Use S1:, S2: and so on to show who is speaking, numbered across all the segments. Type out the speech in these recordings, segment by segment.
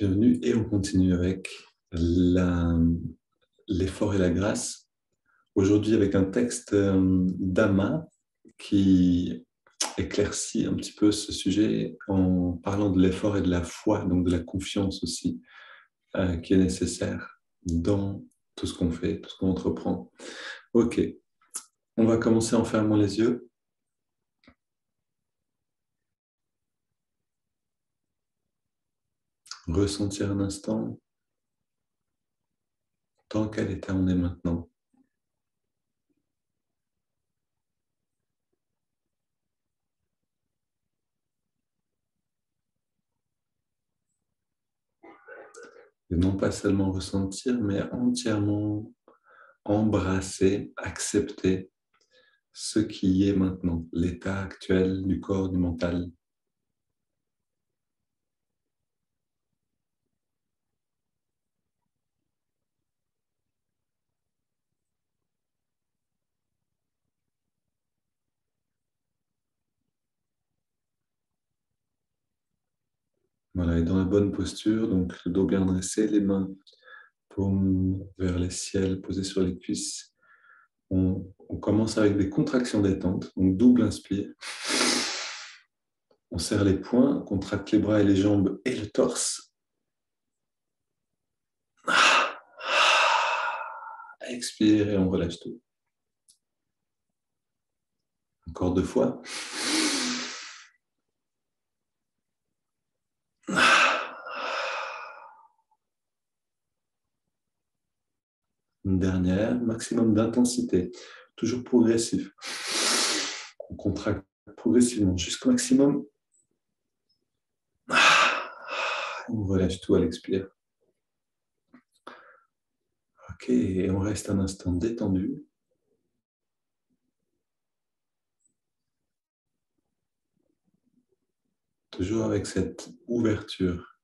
S1: Bienvenue et on continue avec l'effort et la grâce. Aujourd'hui avec un texte d'Ama qui éclaircit un petit peu ce sujet en parlant de l'effort et de la foi, donc de la confiance aussi, qui est nécessaire dans tout ce qu'on fait, tout ce qu'on entreprend. Ok, on va commencer en fermant les yeux. Ressentir un instant dans quel état on est maintenant. Et non pas seulement ressentir, mais entièrement embrasser, accepter ce qui est maintenant, l'état actuel du corps, du mental. Voilà, et dans la bonne posture, donc le dos bien dressé, les mains paumes vers le ciel, posées sur les cuisses. On commence avec des contractions détente, donc double inspire. On serre les poings, on contracte les bras et les jambes et le torse. Expire et on relâche tout. Encore 2 fois. Une dernière, maximum d'intensité, toujours progressif. On contracte progressivement jusqu'au maximum. On relâche tout à l'expire. Ok, et on reste un instant détendu. Toujours avec cette ouverture,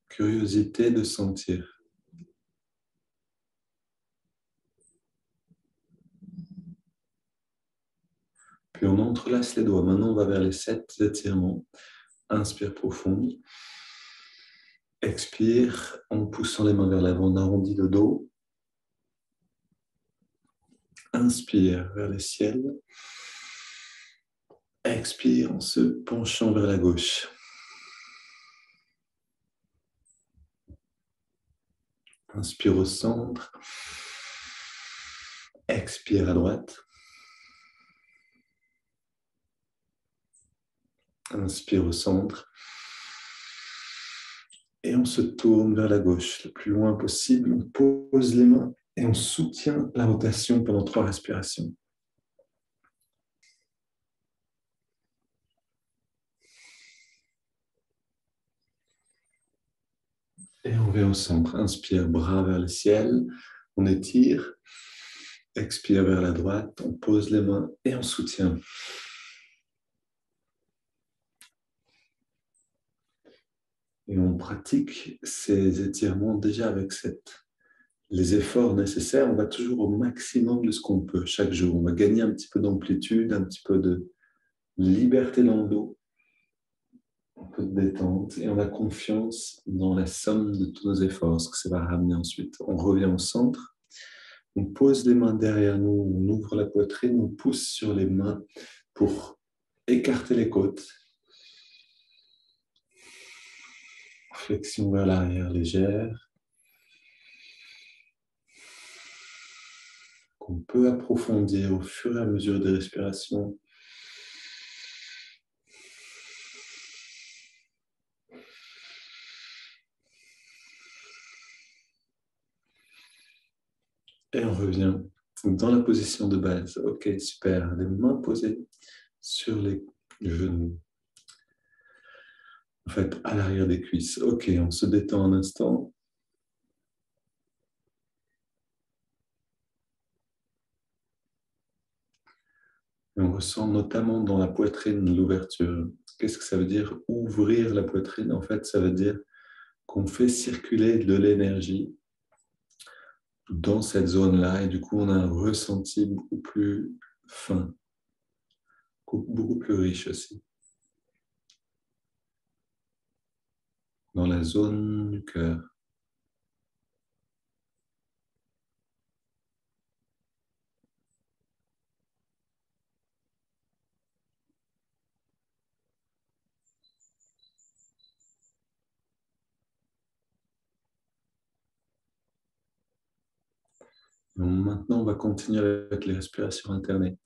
S1: curiosité de sentir. Puis on entrelace les doigts. Maintenant, on va vers les 7 étirements. Inspire profond. Expire en poussant les mains vers l'avant. On arrondit le dos. Inspire vers le ciel. Expire en se penchant vers la gauche. Inspire au centre. Expire à droite. Inspire au centre. Et on se tourne vers la gauche le plus loin possible. On pose les mains et on soutient la rotation pendant 3 respirations. Et on revient au centre. Inspire, bras vers le ciel. On étire. Expire vers la droite. On pose les mains et on soutient. Et on pratique ces étirements déjà avec les efforts nécessaires. On va toujours au maximum de ce qu'on peut chaque jour. On va gagner un petit peu d'amplitude, un petit peu de liberté dans le dos, un peu de détente. Et on a confiance dans la somme de tous nos efforts, ce que ça va ramener ensuite. On revient au centre. On pose les mains derrière nous, on ouvre la poitrine, on pousse sur les mains pour écarter les côtes. Flexion vers l'arrière légère. Qu'on peut approfondir au fur et à mesure des respirations. Et on revient dans la position de base. Ok, super. Les mains posées sur les genoux. En fait, à l'arrière des cuisses. Ok, on se détend un instant. Et on ressent notamment dans la poitrine l'ouverture. Qu'est-ce que ça veut dire ouvrir la poitrine? En fait, ça veut dire qu'on fait circuler de l'énergie dans cette zone-là et du coup, on a un ressenti beaucoup plus fin, beaucoup plus riche aussi. dans la zone du cœur. Maintenant, on va continuer avec les respirations alternées.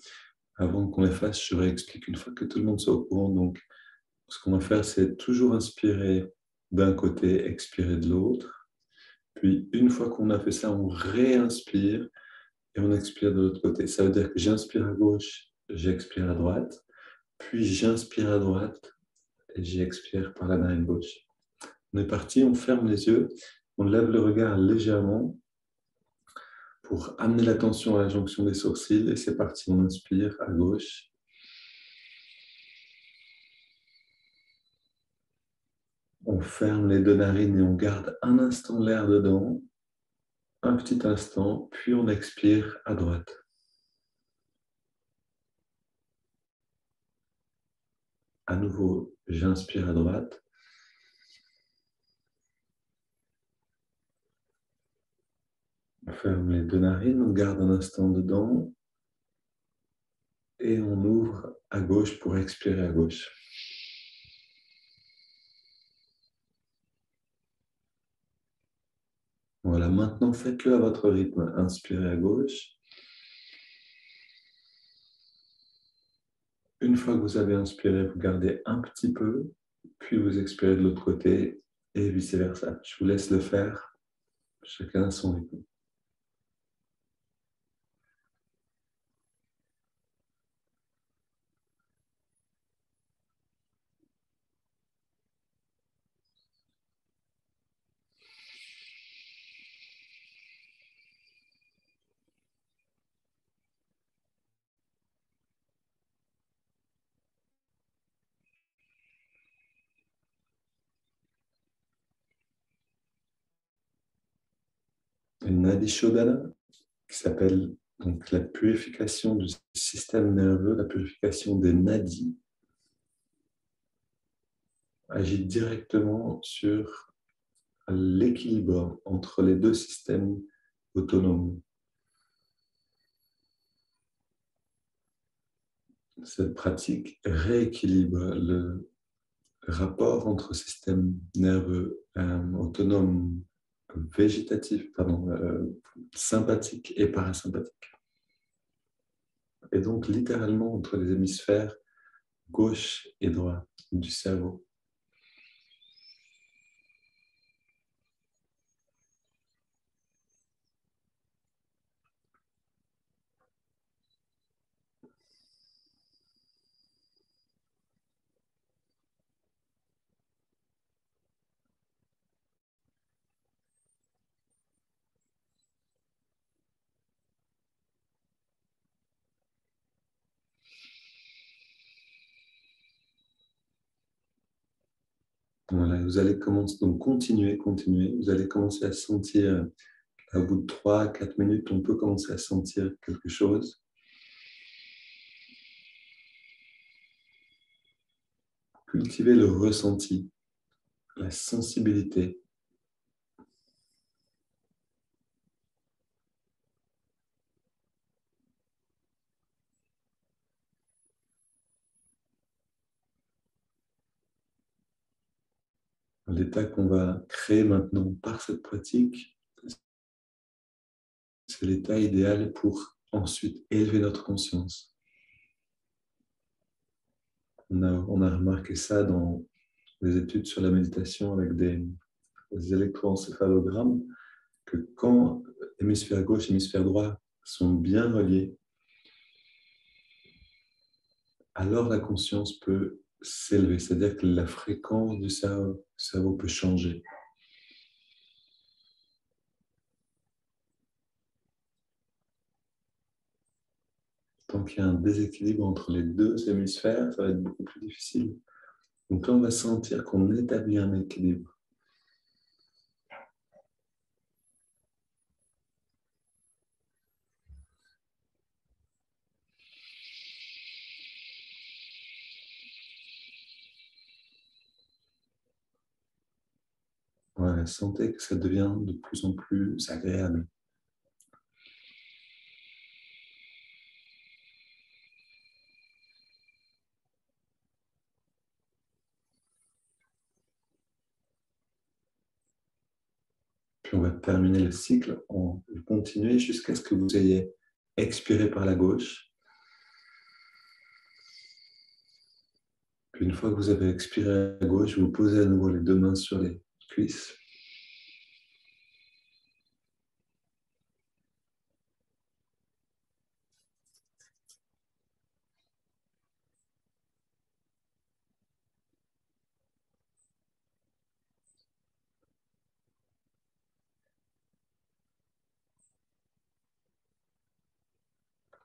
S1: Avant qu'on les fasse, je réexplique une fois que tout le monde soit au courant. Donc, ce qu'on va faire, c'est toujours inspirer d'un côté, expirer de l'autre. Puis, une fois qu'on a fait ça, on réinspire et on expire de l'autre côté. Ça veut dire que j'inspire à gauche, j'expire à droite. Puis, j'inspire à droite et j'expire par la narine gauche. On est parti, on ferme les yeux, on lève le regard légèrement pour amener l'attention à la jonction des sourcils. Et c'est parti, on inspire à gauche. On ferme les deux narines et on garde un instant l'air dedans, un petit instant, puis on expire à droite. À nouveau, j'inspire à droite. On ferme les deux narines, on garde un instant dedans et on ouvre à gauche pour expirer à gauche. Voilà, maintenant faites-le à votre rythme. Inspirez à gauche. Une fois que vous avez inspiré, vous gardez un petit peu, puis vous expirez de l'autre côté et vice-versa. Je vous laisse le faire, chacun à son rythme. Une Nadi Shodhana, qui s'appelle donc la purification du système nerveux, la purification des nadis, agit directement sur l'équilibre entre les deux systèmes autonomes. Cette pratique rééquilibre le rapport entre système nerveux autonome végétatif, sympathique et parasympathique. Et donc littéralement entre les hémisphères gauche et droit du cerveau. Voilà, vous allez commencer, donc continuer. Vous allez commencer à sentir, au bout de 3 à 4 minutes, on peut commencer à sentir quelque chose. Cultivez le ressenti, la sensibilité. L'état qu'on va créer maintenant par cette pratique, c'est l'état idéal pour ensuite élever notre conscience. On a remarqué ça dans les études sur la méditation avec des électroencéphalogrammes, que quand hémisphère gauche et hémisphère droit sont bien reliés, alors la conscience peut s'élever, c'est-à-dire que la fréquence du cerveau peut changer. Tant qu'il y a un déséquilibre entre les deux hémisphères, ça va être beaucoup plus difficile. Donc là, on va sentir qu'on établit un équilibre. Voilà, sentez que ça devient de plus en plus agréable. Puis on va terminer le cycle en continuer jusqu'à ce que vous ayez expiré par la gauche. Puis une fois que vous avez expiré à la gauche, vous posez à nouveau les deux mains sur les cuisses.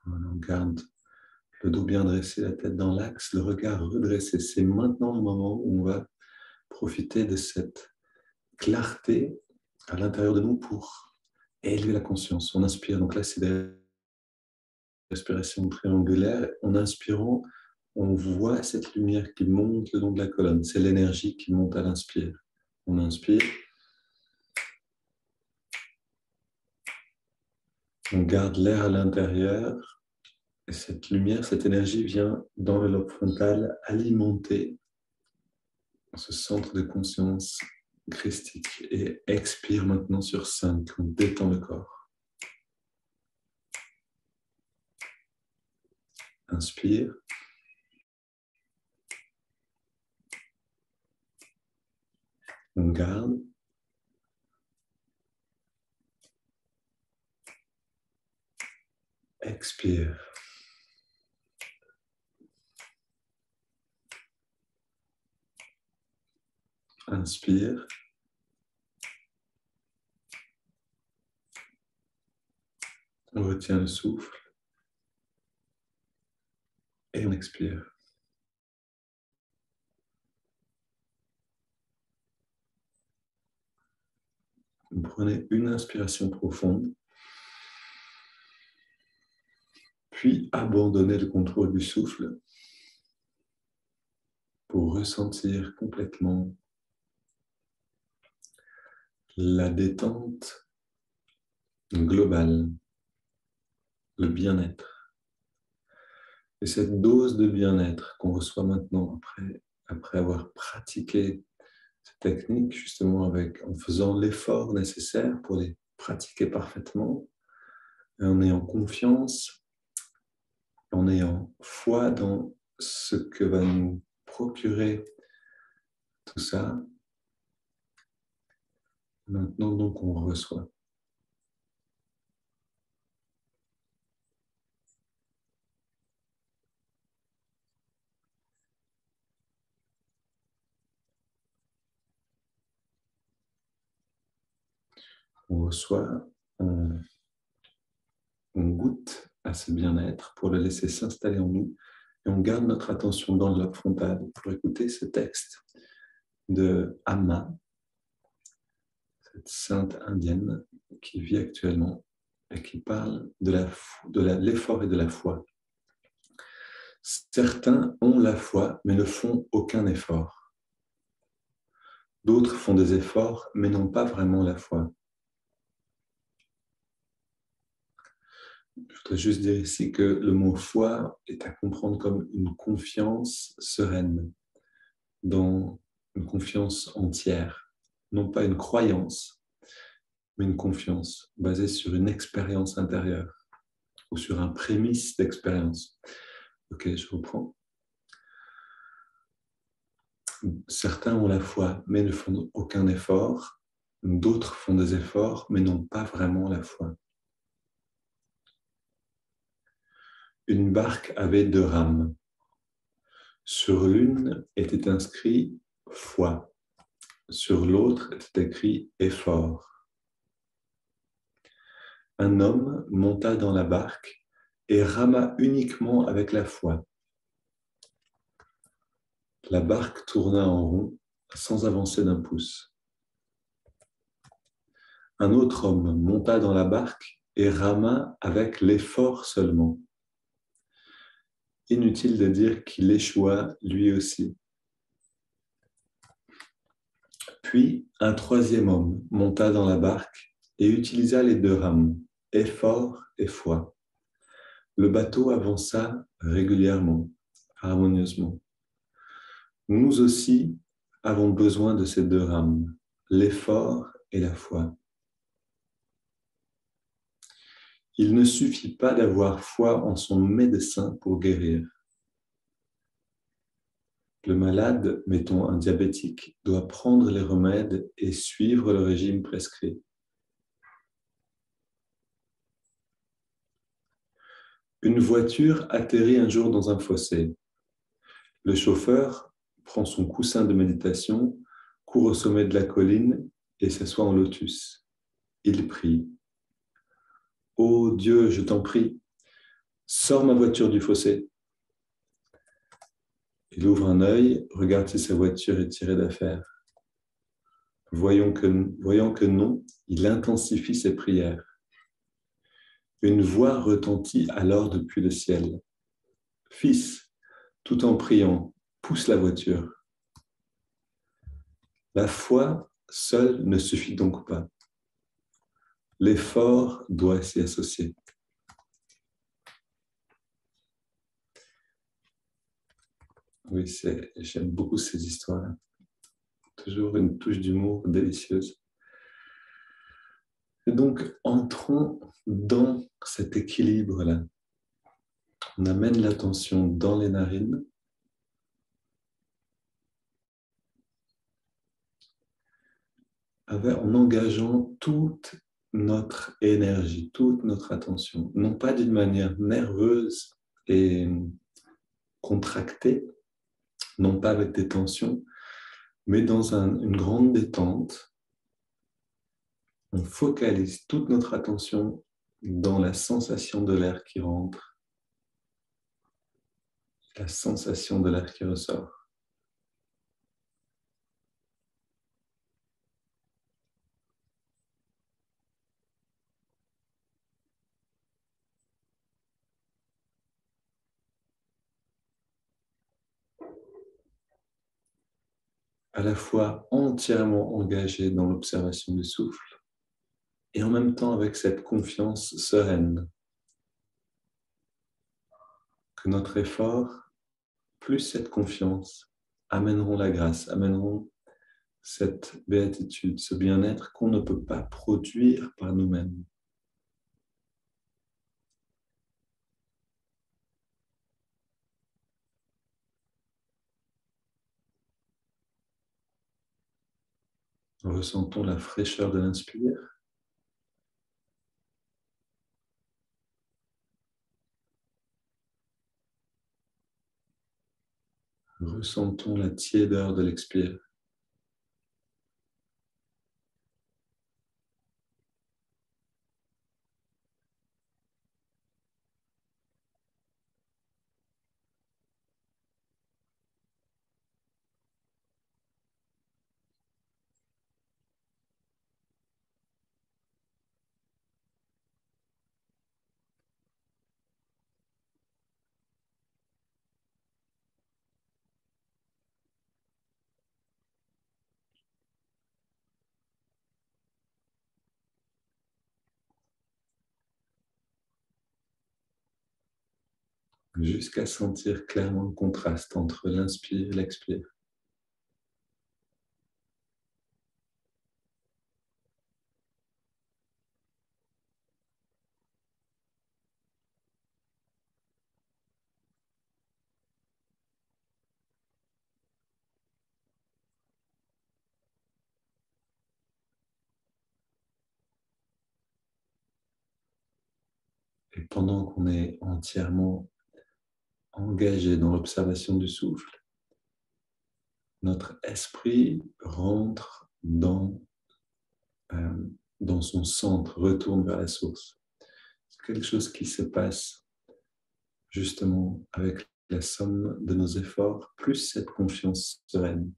S1: Voilà, on garde le dos bien dressé, la tête dans l'axe, le regard redressé. C'est maintenant le moment où on va profiter de cette clarté à l'intérieur de nous pour élever la conscience. On inspire, donc là c'est des respirations triangulaires. En inspirant, on voit cette lumière qui monte le long de la colonne. C'est l'énergie qui monte à l'inspire. On inspire. On garde l'air à l'intérieur. Et cette lumière, cette énergie vient dans le lobe frontal alimenter ce centre de conscience christique. Et expire maintenant sur 5. On détend le corps. Inspire. On garde. Expire. Inspire. On retient le souffle. Et on expire. Vous prenez une inspiration profonde. Puis abandonnez le contrôle du souffle pour ressentir complètement la détente globale, le bien-être. Et cette dose de bien-être qu'on reçoit maintenant après avoir pratiqué cette technique, justement en faisant l'effort nécessaire pour les pratiquer parfaitement, et en ayant confiance, en ayant foi dans ce que va nous procurer tout ça. Maintenant, donc, on reçoit. On reçoit, on goûte à ce bien-être pour le laisser s'installer en nous et on garde notre attention dans le lobe frontal pour écouter ce texte de Amma, cette sainte indienne qui vit actuellement et qui parle de l'effort et de la foi. Certains ont la foi mais ne font aucun effort. D'autres font des efforts mais n'ont pas vraiment la foi. Je voudrais juste dire ici que le mot foi est à comprendre comme une confiance sereine, dans une confiance entière, non pas une croyance, mais une confiance basée sur une expérience intérieure ou sur un prémisse d'expérience. Ok, je reprends. Certains ont la foi, mais ne font aucun effort. D'autres font des efforts, mais n'ont pas vraiment la foi. Une barque avait 2 rames. Sur l'une était inscrit « foi ». Sur l'autre était écrit « effort ». Un homme monta dans la barque et rama uniquement avec la foi. La barque tourna en rond sans avancer d'un pouce. Un autre homme monta dans la barque et rama avec l'effort seulement. Inutile de dire qu'il échoua lui aussi. Puis un troisième homme monta dans la barque et utilisa les deux rames, effort et foi. Le bateau avança régulièrement, harmonieusement. Nous aussi avons besoin de ces deux rames, l'effort et la foi. Il ne suffit pas d'avoir foi en son médecin pour guérir. Le malade, mettons un diabétique, doit prendre les remèdes et suivre le régime prescrit. Une voiture atterrit un jour dans un fossé. Le chauffeur prend son coussin de méditation, court au sommet de la colline et s'assoit en lotus. Il prie. « Ô Dieu, je t'en prie, sors ma voiture du fossé. » Il ouvre un œil, regarde si sa voiture est tirée d'affaire. Voyant que non, il intensifie ses prières. Une voix retentit alors depuis le ciel. « Fils, tout en priant, pousse la voiture. » La foi seule ne suffit donc pas. L'effort doit s'y associer. Oui, j'aime beaucoup ces histoires-là. Toujours une touche d'humour délicieuse. Et donc, entrons dans cet équilibre-là. On amène l'attention dans les narines. En engageant toute notre énergie, toute notre attention, non pas d'une manière nerveuse et contractée, non pas avec des tensions, mais dans une grande détente. On focalise toute notre attention dans la sensation de l'air qui rentre, la sensation de l'air qui ressort. À la fois entièrement engagé dans l'observation du souffle et en même temps avec cette confiance sereine que notre effort plus cette confiance amèneront la grâce, amèneront cette béatitude, ce bien-être qu'on ne peut pas produire par nous-mêmes. Ressentons la fraîcheur de l'inspire. Ressentons la tiédeur de l'expire. Jusqu'à sentir clairement le contraste entre l'inspire et l'expire. Et pendant qu'on est entièrement engagé dans l'observation du souffle, notre esprit rentre dans son centre, retourne vers la source. C'est quelque chose qui se passe justement avec la somme de nos efforts, plus cette confiance sereine.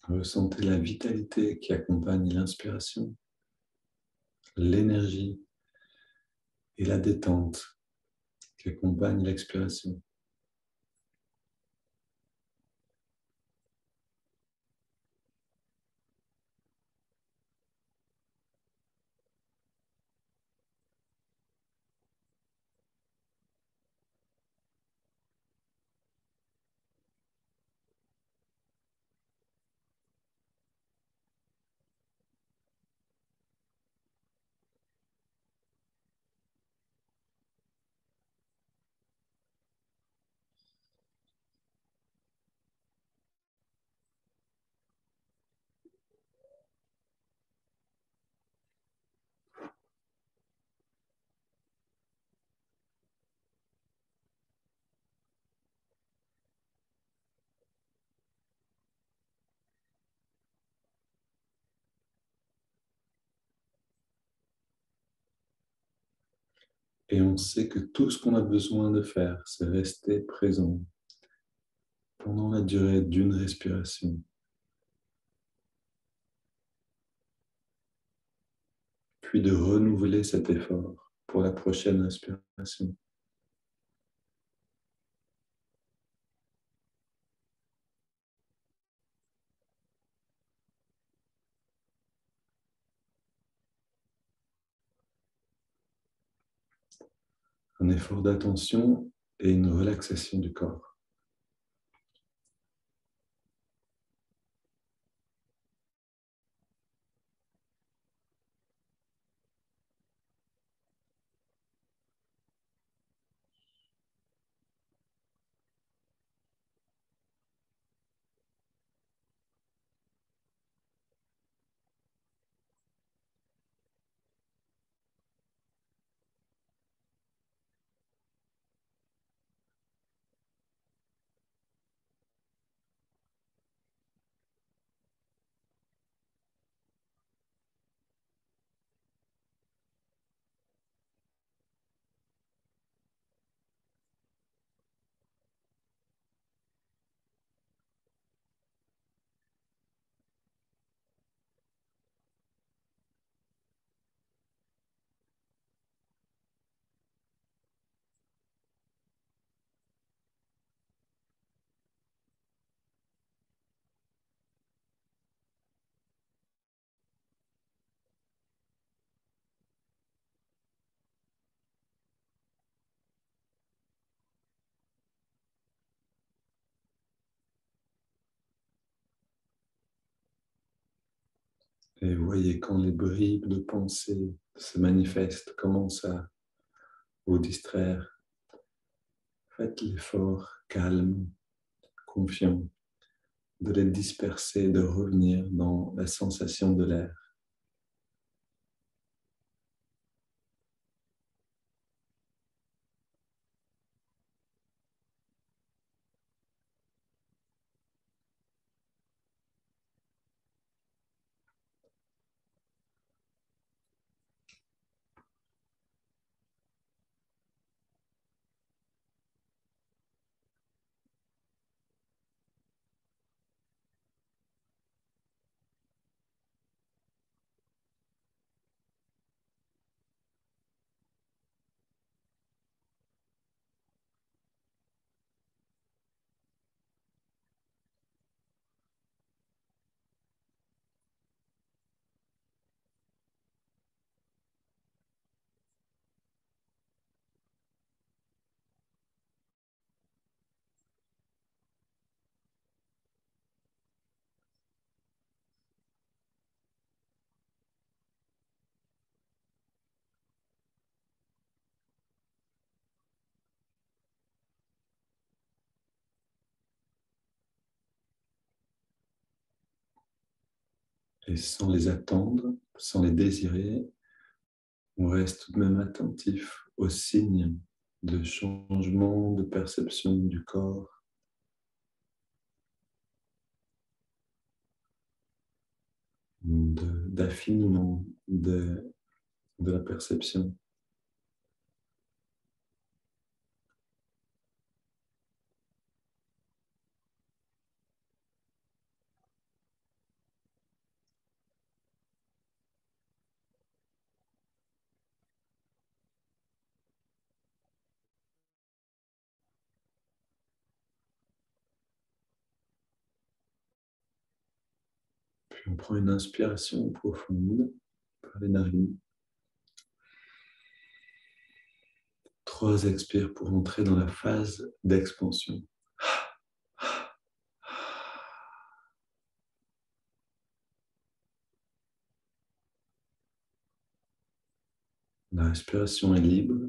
S1: Ressentez la vitalité qui accompagne l'inspiration, l'énergie et la détente qui accompagne l'expiration. Et on sait que tout ce qu'on a besoin de faire, c'est rester présent pendant la durée d'une respiration, puis de renouveler cet effort pour la prochaine respiration. Un effort d'attention et une relaxation du corps. Et voyez quand les bribes de pensée se manifestent, commencent à vous distraire. Faites l'effort calme, confiant, de les disperser, de revenir dans la sensation de l'air. Et sans les attendre, sans les désirer, on reste tout de même attentif aux signes de changement de perception du corps, d'affinement de la perception. Puis on prend une inspiration profonde par les narines. 3 expires pour entrer dans la phase d'expansion. La respiration est libre.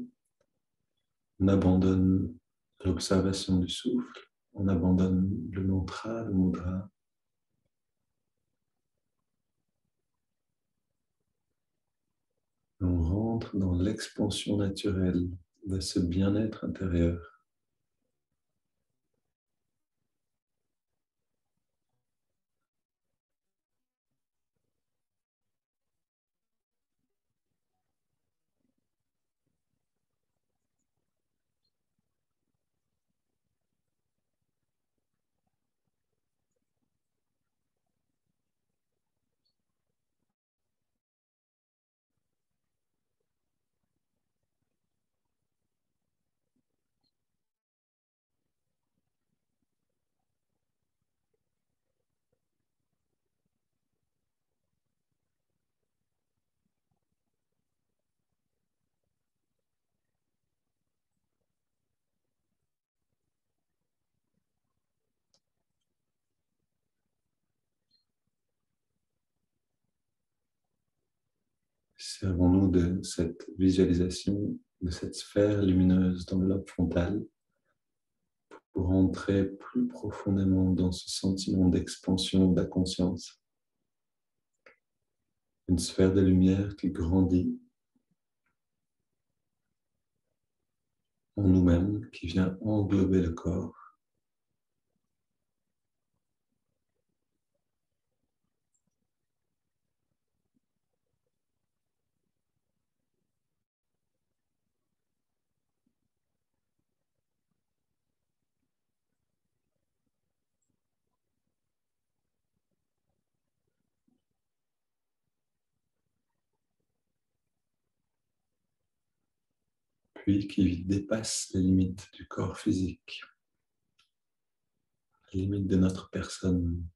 S1: On abandonne l'observation du souffle. On abandonne le mantra, le mudra. On rentre dans l'expansion naturelle de ce bien-être intérieur. Servons-nous de cette visualisation, de cette sphère lumineuse dans le lobe frontal pour entrer plus profondément dans ce sentiment d'expansion de la conscience. Une sphère de lumière qui grandit en nous-mêmes, qui vient englober le corps. Puis qui dépasse les limites du corps physique, les limites de notre personne.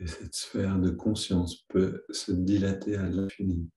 S1: Et cette sphère de conscience peut se dilater à l'infini.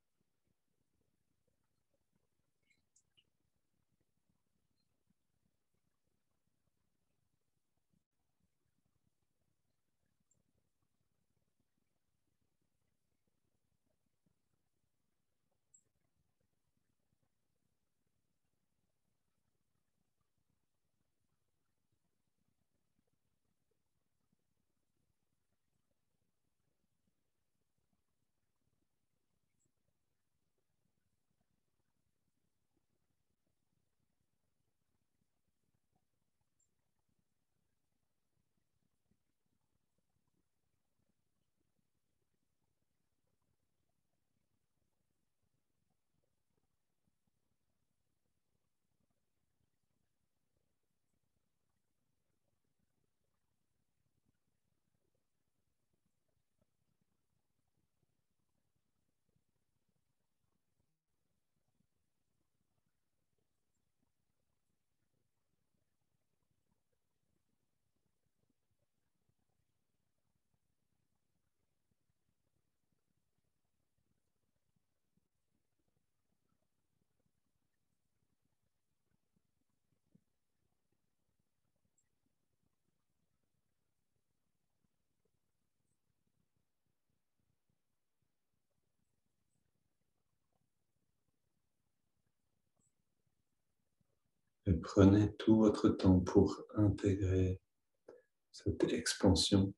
S1: Et prenez tout votre temps pour intégrer cette expansion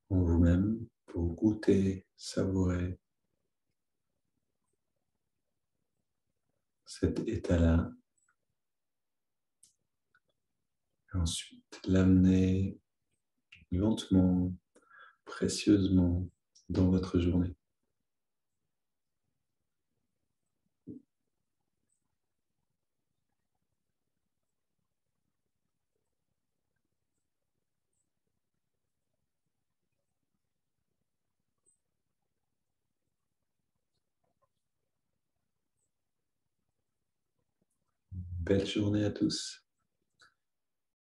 S1: en vous-même, pour goûter, savourer cet état-là. Et ensuite, l'amener lentement, précieusement dans votre journée. Belle journée à tous.